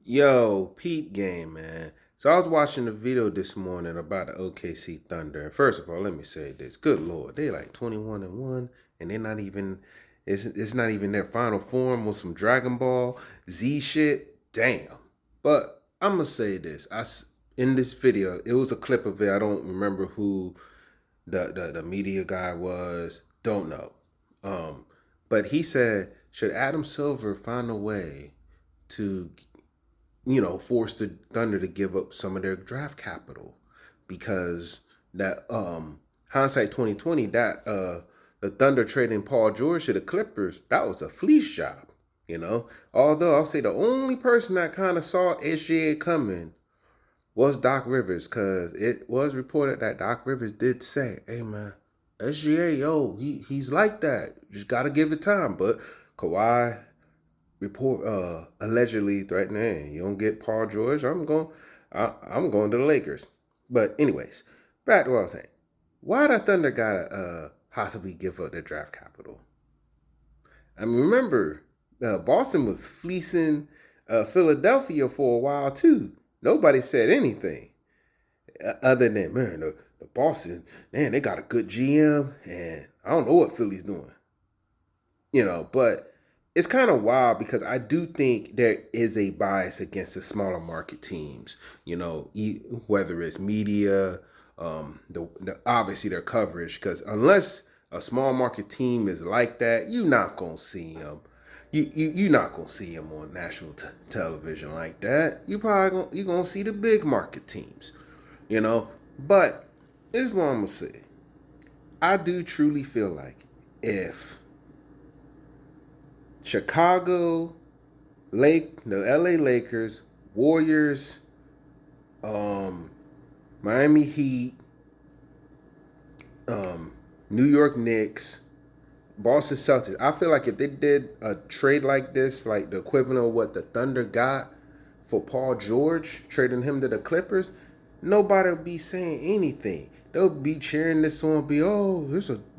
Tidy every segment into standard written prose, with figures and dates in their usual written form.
Yo, peep game, man. So I was watching the video this morning about the OKC Thunder. And first of all, let me say this. Good Lord, they like 21-1, and they're not even it's not even their final form with some Dragon Ball Z shit. Damn. But I'm gonna say this. In this video, it was a clip of it. I don't remember who the media guy was. Don't know. But he said, should Adam Silver find a way to force the Thunder to give up some of their draft capital because that hindsight 2020 that the Thunder trading Paul George to the Clippers, that was a fleece job, Although I'll say the only person that kind of saw SGA coming was Doc Rivers, because it was reported that Doc Rivers did say, "Hey man, SGA, yo, he's like that. Just gotta give it time." But Kawhi report allegedly threatening, "Hey, you don't get Paul George, I'm going to the Lakers." But anyways, back to what I was saying. Why the Thunder gotta possibly give up their draft capital? I mean, remember, Boston was fleecing Philadelphia for a while too. Nobody said anything other than, man, the Boston, man, they got a good GM, and I don't know what Philly's doing. But it's kind of wild because I do think there is a bias against the smaller market teams. Whether it's media, obviously their coverage. Because unless a small market team is like that, you're not gonna see them. You're not gonna see them on national television like that. You're gonna see the big market teams. But this is what I'm gonna say. I do truly feel like if Chicago, the LA Lakers, Warriors, Miami Heat, New York Knicks, Boston Celtics. I feel like if they did a trade like this, like the equivalent of what the Thunder got for Paul George, trading him to the Clippers, nobody would be saying anything. They'll be cheering this on,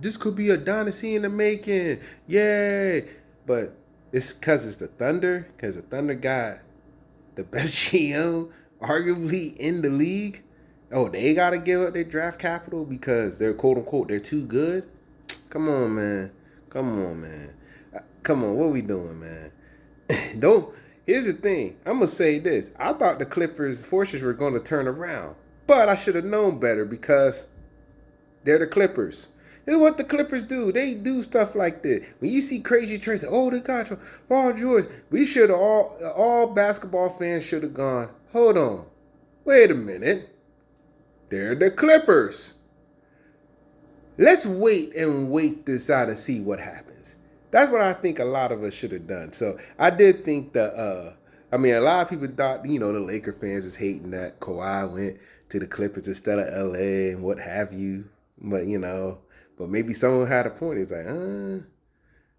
this could be a dynasty in the making. Yay. But it's because it's the Thunder, because the Thunder got the best GM arguably in the league. Oh, they gotta give up their draft capital because they're quote unquote they're too good. Come on, man. Come on, man. Come on, what we doing, man? Don't. Here's the thing. I'm gonna say this. I thought the Clippers' fortunes were gonna turn around, but I should have known better because they're the Clippers. This is what the Clippers do. They do stuff like this. When you see crazy trades, oh, they got Paul George. We should have all basketball fans should have gone. Hold on, wait a minute. They're the Clippers. Let's wait this out and see what happens. That's what I think a lot of us should have done. So I did think a lot of people thought, the Laker fans was hating that Kawhi went to the Clippers instead of LA and what have you. But maybe someone had a point. It's like,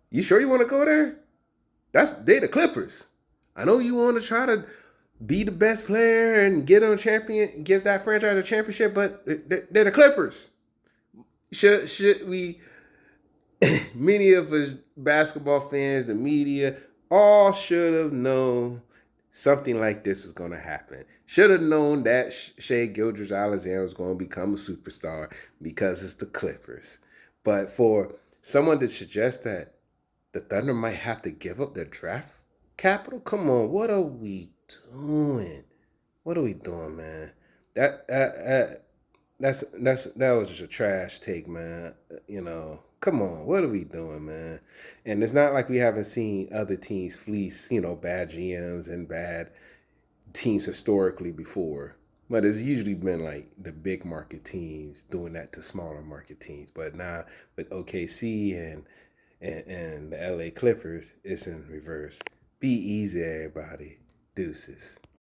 you sure you want to go there? They the Clippers. I know you want to try to be the best player and get on champion, give that franchise a championship, but they're the Clippers. Should we? Many of us basketball fans, the media, all should have known something like this was going to happen. Should have known that Shai Gilgeous-Alexander was going to become a superstar because it's the Clippers. But for someone to suggest that the Thunder might have to give up their draft capital, come on, what are we doing? What are we doing, man? That was just a trash take, man. Come on, what are we doing, man? And it's not like we haven't seen other teams fleece, bad GMs and bad teams historically before. But it's usually been like the big market teams doing that to smaller market teams. But now with OKC and the LA Clippers, it's in reverse. Be easy, everybody. Deuces.